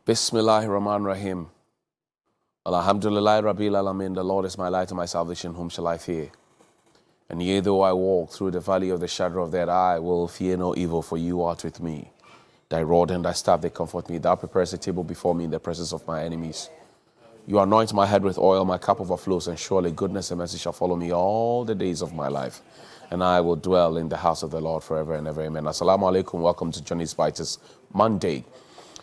Bismillahir Rahmanir Rahim. Alhamdulillah Rabbil Alamin. The Lord is my light and my salvation. Whom shall I fear? And yea, though I walk through the valley of the shadow of death, I will fear no evil, for you art with me. Thy rod and thy staff, they comfort me. Thou preparest a table before me in the presence of my enemies. You anoint my head with oil, my cup overflows, and surely goodness and mercy shall follow me all the days of my life. And I will dwell in the house of the Lord forever and ever. Amen. Assalamu alaikum. Welcome to Johnnie's Bites Monday.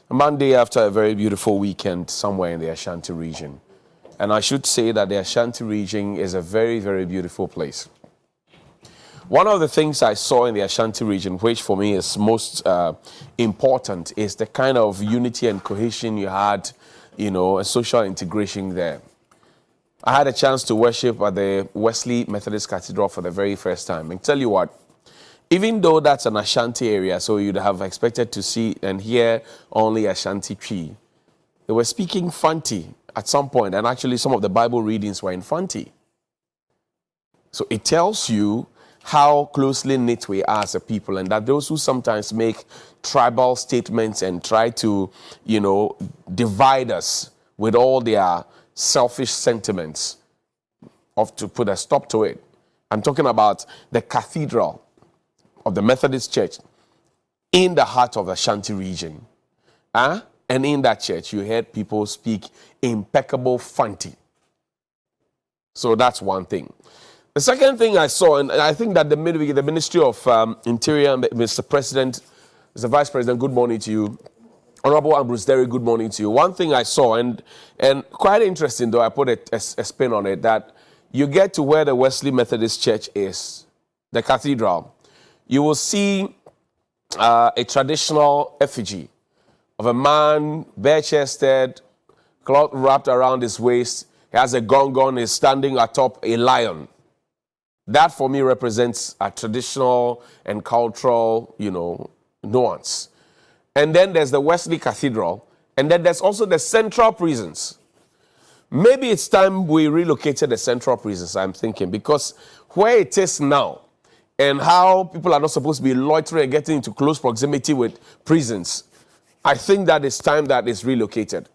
Monday after a very beautiful weekend somewhere in the Ashanti region. And I should say that the Ashanti region is a very, very beautiful place. One of the things I saw in the Ashanti region, which for me is most important, is the kind of unity and cohesion you had, a social integration there. I had a chance to worship at the Wesley Methodist Cathedral for the very first time. And tell you what, even though that's an Ashanti area, so you'd have expected to see and hear only Ashanti Tree, they were speaking Fanti at some point, and actually some of the Bible readings were in Fanti. So it tells you how closely knit we are as a people, and that those who sometimes make tribal statements and try to, divide us with all their selfish sentiments, to put a stop to it. I'm talking about the cathedral of the Methodist Church in the heart of the Ashanti region. And in that church, you heard people speak impeccable Fanti. So that's one thing. The second thing I saw, and I think that the Ministry of Interior, Mr. President, Mr. Vice President, good morning to you. Honorable Ambrose Derry, good morning to you. One thing I saw, and quite interesting though, I put a spin on it, that you get to where the Wesley Methodist Church is, the cathedral, you will see a traditional effigy of a man, bare-chested, cloth wrapped around his waist. He has a gong on, he's standing atop a lion. That for me represents a traditional and cultural, nuance. And then there's the Wesley Cathedral, and then there's also the central prisons. Maybe it's time we relocated the central prisons, I'm thinking, because where it is now, and how people are not supposed to be loitering and getting into close proximity with prisons, I think that it's time that it's relocated.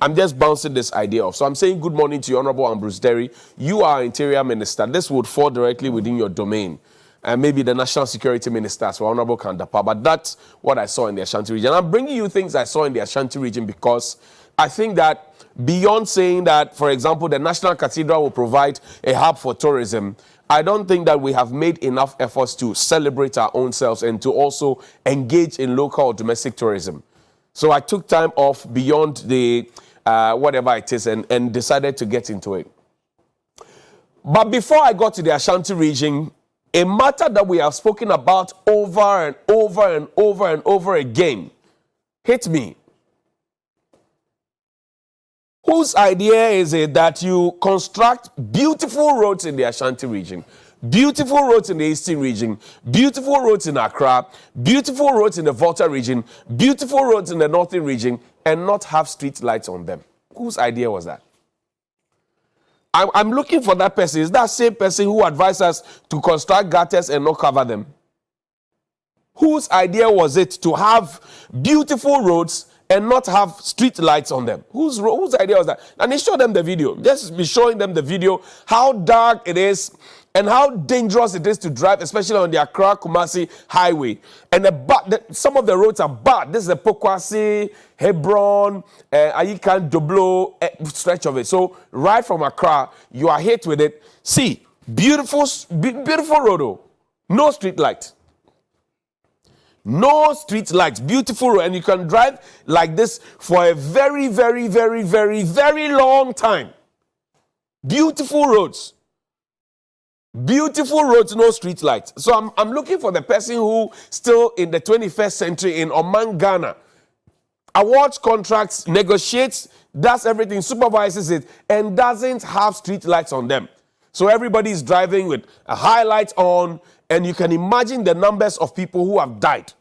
I'm just bouncing this idea off. So I'm saying good morning to you, Honorable Ambrose Derry. You are Interior Minister. This would fall directly within your domain. And maybe the National Security Minister, so Honorable Kandapa. But that's what I saw in the Ashanti region. I'm bringing you things I saw in the Ashanti region because I think that beyond saying that, for example, the National Cathedral will provide a hub for tourism, I don't think that we have made enough efforts to celebrate our own selves and to also engage in local or domestic tourism. So I took time off beyond the whatever it is and decided to get into it. But before I got to the Ashanti region, a matter that we have spoken about over and over and over and over again hit me. Whose idea is it that you construct beautiful roads in the Ashanti region, beautiful roads in the Eastern region, beautiful roads in Accra, beautiful roads in the Volta region, beautiful roads in the Northern region, and not have street lights on them? Whose idea was that? I'm looking for that person. Is that same person who advised us to construct gutters and not cover them? Whose idea was it to have beautiful roads and not have street lights on them? Whose idea was that? And he showed them the video. Just be showing them the video, how dark it is and how dangerous it is to drive, especially on the Accra-Kumasi highway. And some of the roads are bad. This is the Pokwasi, Hebron, Ayikan, Doblo stretch of it. So right from Accra, you are hit with it. See, beautiful road, oh. No street light. No street lights, beautiful road, and you can drive like this for a very, very, very, very, very long time. Beautiful roads. Beautiful roads, no street lights. So I'm looking for the person who still in the 21st century in Oman, Ghana, awards contracts, negotiates, does everything, supervises it, and doesn't have street lights on them. So everybody is driving with a highlight on, and you can imagine the numbers of people who have died.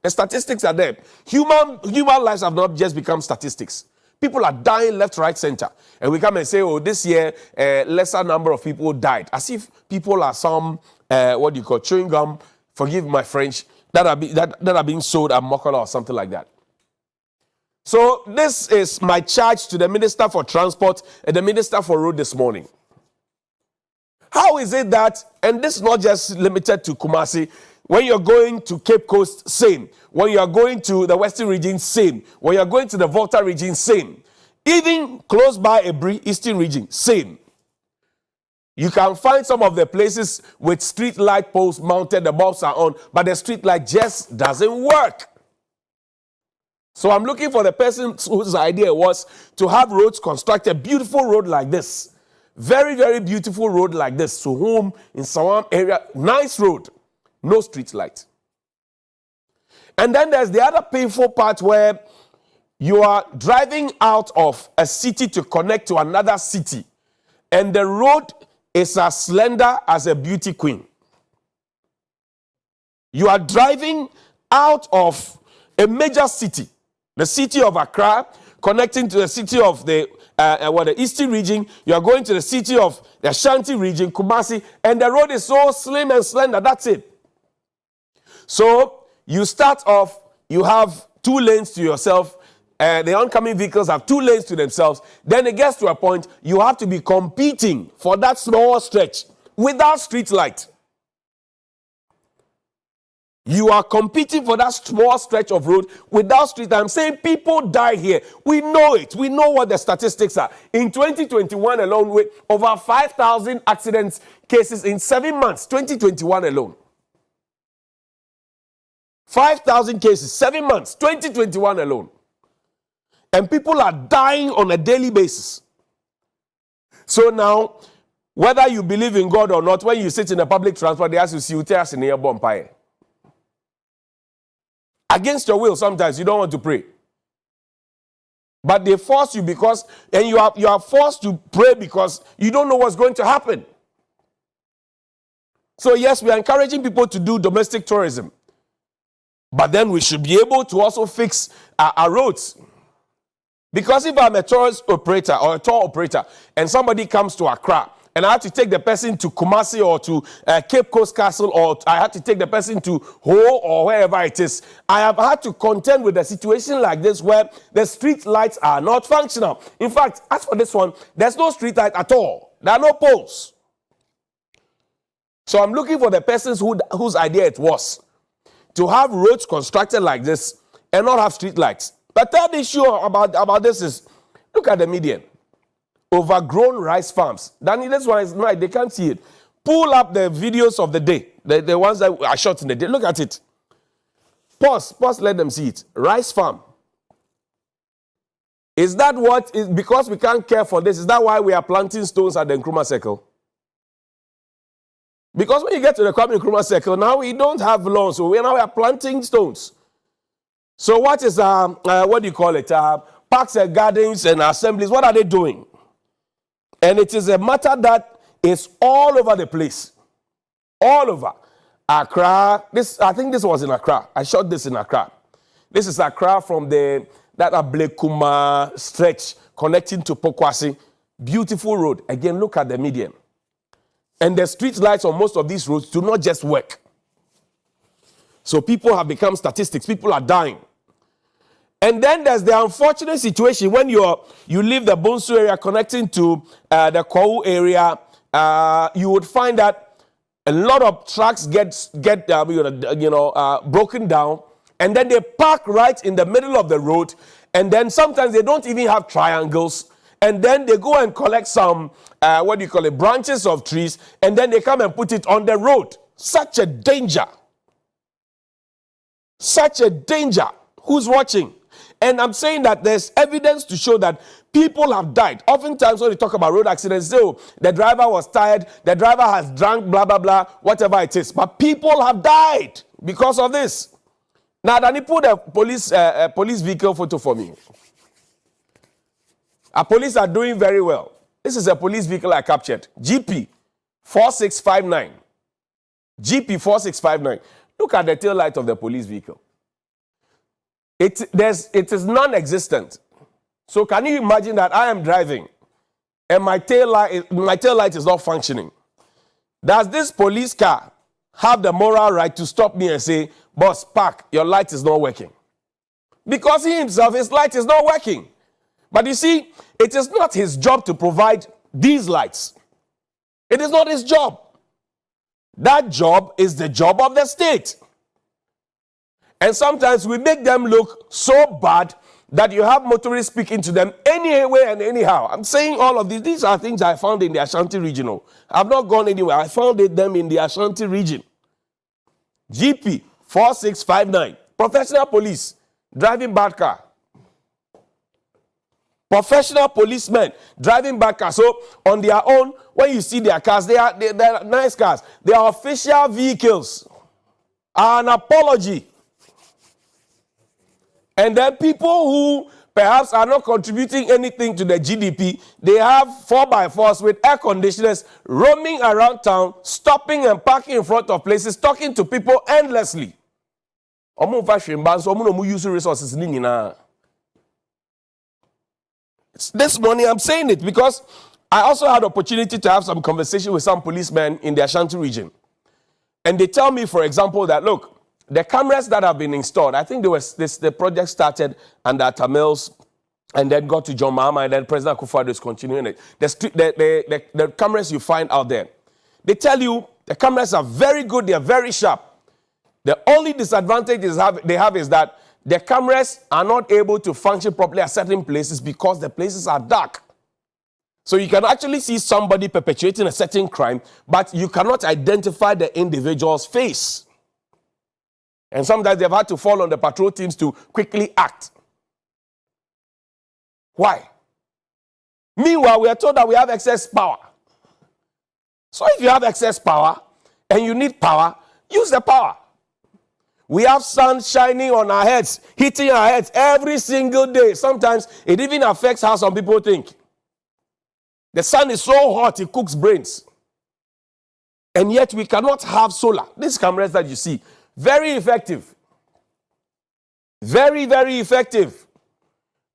The statistics are there. Human lives have not just become statistics. People are dying left, right, center. And we come and say, oh, this year, lesser number of people died. As if people are some, chewing gum, forgive my French, that are being sold at Mokola or something like that. So this is my charge to the Minister for Transport and the Minister for Road this morning. How is it that, and this is not just limited to Kumasi, when you're going to Cape Coast, same. When you're going to the Western region, same. When you're going to the Volta region, same. Even close by Ebri, Eastern region, same. You can find some of the places with street light posts mounted, the bulbs are on, but the street light just doesn't work. So I'm looking for the person whose idea was to have roads constructed, beautiful road like this. Very, very beautiful road like this. To whom in Sawam area, nice road, no street light. And then there's the other painful part where you are driving out of a city to connect to another city. And the road is as slender as a beauty queen. You are driving out of a major city, the city of Accra, connecting to the city of the Eastern region. You are going to the city of the Ashanti region, Kumasi, and the road is so slim and slender. That's it. So you start off, you have 2 lanes to yourself. The oncoming vehicles have 2 lanes to themselves. Then it gets to a point you have to be competing for that small stretch without street light. You are competing for that small stretch of road without street light. I'm saying people die here. We know it. We know what the statistics are. In 2021 alone, with over 5,000 accidents cases in 7 months, 2021 alone. 5,000 cases, 7 months, 2021 alone. And people are dying on a daily basis. So now, whether you believe in God or not, when you sit in a public transport, they ask you, see, you tell us in your bonfire. Against your will, sometimes you don't want to pray. But they force you because, and you are forced to pray because you don't know what's going to happen. So yes, we are encouraging people to do domestic tourism. But then we should be able to also fix our roads. Because if I'm a tourist operator or a tour operator and somebody comes to Accra and I have to take the person to Kumasi or to Cape Coast Castle, or I have to take the person to Ho or wherever it is, I have had to contend with a situation like this where the street lights are not functional. In fact, as for this one, there's no street light at all. There are no poles. So I'm looking for the persons whose idea it was to have roads constructed like this and not have street lights. The third issue about this is, look at the median. Overgrown rice farms. Danny, this one is right. They can't see it. Pull up the videos of the day. The ones that are shot in the day. Look at it. Pause, let them see it. Rice farm. Is that what is, because we can't care for this, is that why we are planting stones at the Nkrumah Circle? Because when you get to the Kwame Nkrumah Circle, now we don't have lawns, so we are planting stones. So what is, what do you call it? Parks and gardens and assemblies, what are they doing? And it is a matter that is all over the place. All over. Accra, I think this was in Accra. I shot this in Accra. This is Accra from that Ablekuma stretch connecting to Pokwasi. Beautiful road. Again, look at the median. And the street lights on most of these roads do not just work. So people have become statistics. People are dying. And then there's the unfortunate situation when you leave the Bonsu area connecting to the Kou area, you would find that a lot of trucks get broken down, and then they park right in the middle of the road, and then sometimes they don't even have triangles, and then they go and collect some branches of trees, and then they come and put it on the road. Such a danger. Such a danger. Who's watching? And I'm saying that there's evidence to show that people have died. Oftentimes when we talk about road accidents, the driver was tired, the driver has drunk, blah, blah, blah, whatever it is. But people have died because of this. Now, Danny, put a police vehicle photo for me. Our police are doing very well. This is a police vehicle I captured. GP 4659. GP 4659. Look at the tail light of the police vehicle. It is non-existent. So can you imagine that I am driving and my tail light is not functioning? Does this police car have the moral right to stop me and say, boss, park, your light is not working? Because he himself, his light is not working. But you see, it is not his job to provide these lights. It is not his job. That job is the job of the state. And sometimes we make them look so bad that you have motorists speaking to them anyway and anyhow. I'm saying all of these. These are things I found in the Ashanti region. I've not gone anywhere. I found them in the Ashanti region. GP 4659. Professional police driving bad car. Professional policemen driving bad cars. So on their own, when you see their cars, they are nice cars. They are official vehicles. An apology. And then people who perhaps are not contributing anything to the GDP, they have 4x4s with air conditioners roaming around town, stopping and parking in front of places, talking to people endlessly. Resources. This morning I'm saying it because I also had opportunity to have some conversation with some policemen in the Ashanti region. And they tell me, for example, that look, the cameras that have been installed, I think the project started under Tamils and then got to John Mahama and then President Akufo-Addo is continuing it. The cameras you find out there, they tell you the cameras are very good, they are very sharp. The only disadvantage they have is that the cameras are not able to function properly at certain places because the places are dark. So you can actually see somebody perpetuating a certain crime, but you cannot identify the individual's face. And sometimes they've had to fall on the patrol teams to quickly act. Why? Meanwhile, we are told that we have excess power. So if you have excess power and you need power, use the power. We have sun shining on our heads, hitting our heads every single day. Sometimes it even affects how some people think. The sun is so hot, it cooks brains. And yet we cannot have solar. These cameras that you see, very effective. Very, very effective.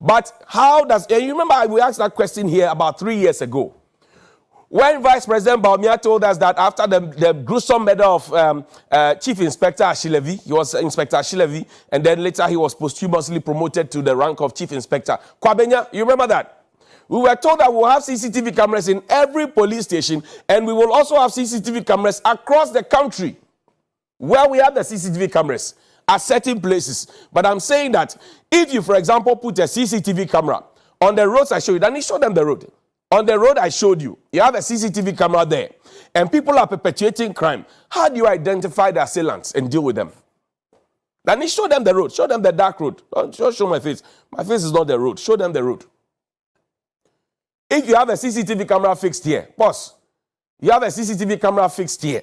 But how does... And you remember we asked that question here about 3 years ago. When Vice President Bawumia told us that after the gruesome murder of Chief Inspector Ashilevi, he was Inspector Ashilevi, and then later he was posthumously promoted to the rank of Chief Inspector. Kwabenya, you remember that? We were told that we'll have CCTV cameras in every police station, and we will also have CCTV cameras across the country where we have the CCTV cameras at certain places. But I'm saying that if you, for example, put a CCTV camera on the roads I showed you, then you show them the road. On the road I showed you, you have a CCTV camera there, and people are perpetuating crime. How do you identify the assailants and deal with them? Then you show them the road. Show them the dark road. Don't show my face. My face is not the road. Show them the road. If you have a CCTV camera fixed here, pause. You have a CCTV camera fixed here,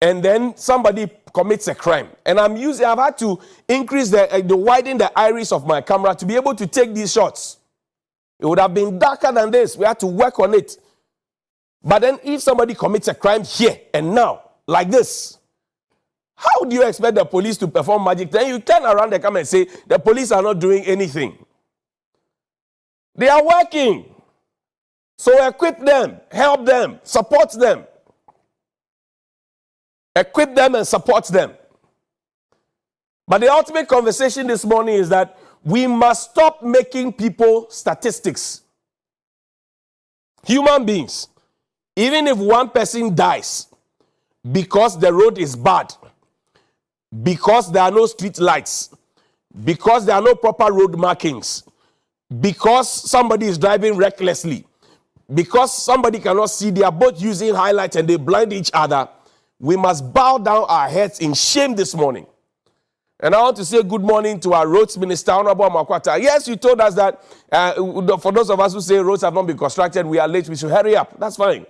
and then somebody commits a crime, and I've had to increase widen the iris of my camera to be able to take these shots. It would have been darker than this. We had to work on it. But then if somebody commits a crime here and now, like this, how do you expect the police to perform magic? Then you turn around the camera and say, the police are not doing anything. They are working. So equip them, help them, support them. Equip them and support them. But the ultimate conversation this morning is that we must stop making people statistics. Human beings. Even if one person dies because the road is bad, because there are no street lights, because there are no proper road markings, because somebody is driving recklessly, because somebody cannot see, they are both using highlights and they blind each other, we must bow down our heads in shame this morning. And I want to say good morning to our roads minister, Honorable Makwata. Yes, you told us that for those of us who say roads have not been constructed, we are late, we should hurry up. That's fine.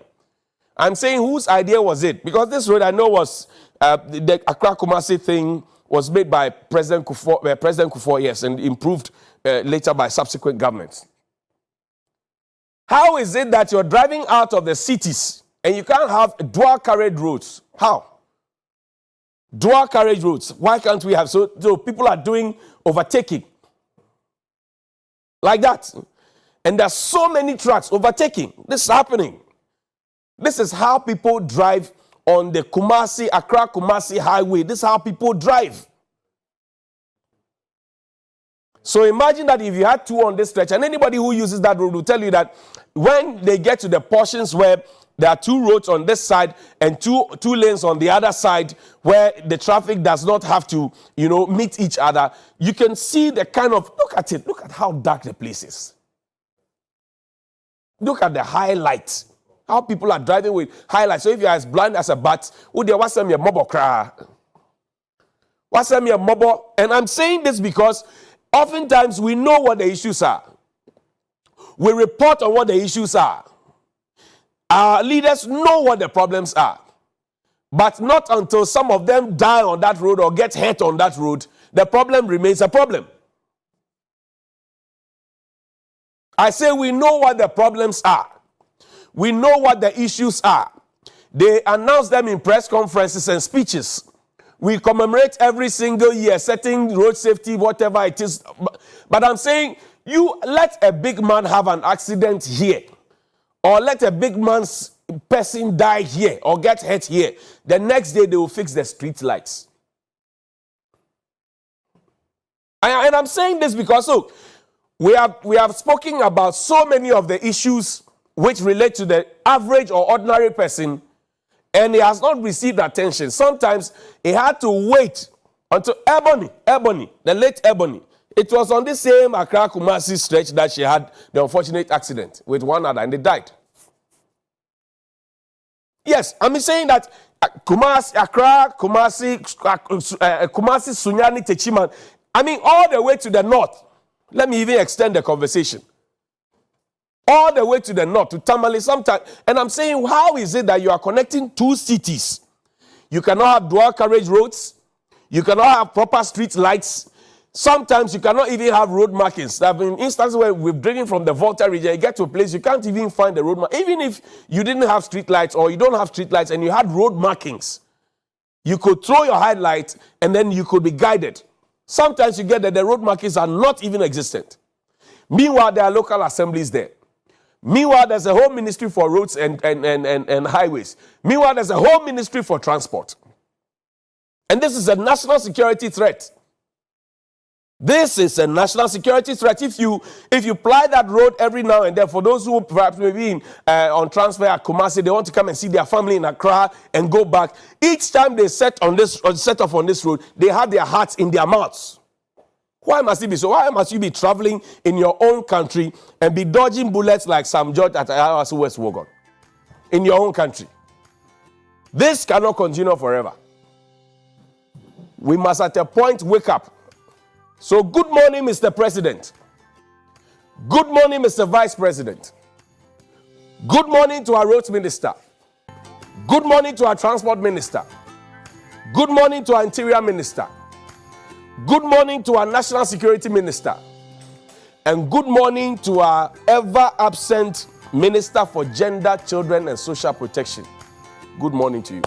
I'm saying whose idea was it? Because this road I know was the Accra Kumasi thing was made by President Kufuor, yes, and improved later by subsequent governments. How is it that you're driving out of the cities and you can't have dual carriage roads? How? Dual carriage roads. Why can't we have? So people are doing overtaking. Like that. And there's so many trucks overtaking. This is happening. This is how people drive on the Accra Kumasi highway. This is how people drive. So imagine that if you had two on this stretch, and anybody who uses that road will tell you that when they get to the portions where there are two roads on this side and two lanes on the other side where the traffic does not have to, meet each other, you can see the kind of, look at it, look at how dark the place is. Look at the highlights, how people are driving with highlights. So if you're as blind as a bat, what's your mobile cry? What's your mobile? And I'm saying this because oftentimes we know what the issues are. We report on what the issues are. Our leaders know what the problems are. But not until some of them die on that road or get hurt on that road, the problem remains a problem. I say we know what the problems are. We know what the issues are. They announce them in press conferences and speeches. We commemorate every single year, setting road safety, whatever it is. But I'm saying, you let a big man have an accident here, or let a big man's person die here, or get hurt here. The next day, they will fix the street lights. And I'm saying this because, look, we have spoken about so many of the issues which relate to the average or ordinary person, and it has not received attention. Sometimes it had to wait until Ebony, the late Ebony. It was on the same Accra Kumasi stretch that she had the unfortunate accident with one other, and they died. Yes, I'm saying that Kumasi, Accra, Kumasi, Sunyani, Techiman, all the way to the north. Let me even extend the conversation. All the way to the north, to Tamale sometimes. And I'm saying, how is it that you are connecting two cities? You cannot have dual carriage roads. You cannot have proper street lights. Sometimes you cannot even have road markings. There have been instances where we're drinking from the Volta region, you get to a place, you can't even find the road mark. Even if you didn't have street lights or you don't have street lights and you had road markings, you could throw your headlight and then you could be guided. Sometimes you get that the road markings are not even existent. Meanwhile, there are local assemblies there. Meanwhile, there's a whole ministry for roads and highways. Meanwhile, there's a whole ministry for transport. And this is a national security threat. This is a national security threat. If you ply that road every now and then, for those who perhaps may be on transfer at Kumasi, they want to come and see their family in Accra and go back. Each time they set off on this road, they have their hearts in their mouths. Why must it be so? Why must you be traveling in your own country and be dodging bullets like Sam George at Ayawasu West Wogon in your own country? This cannot continue forever. We must at a point wake up. So good morning, Mr. President. Good morning, Mr. Vice President. Good morning to our roads minister. Good morning to our transport minister. Good morning to our interior minister. Good morning to our national security minister. And good morning to our ever absent minister for gender, children, and social protection. Good morning to you.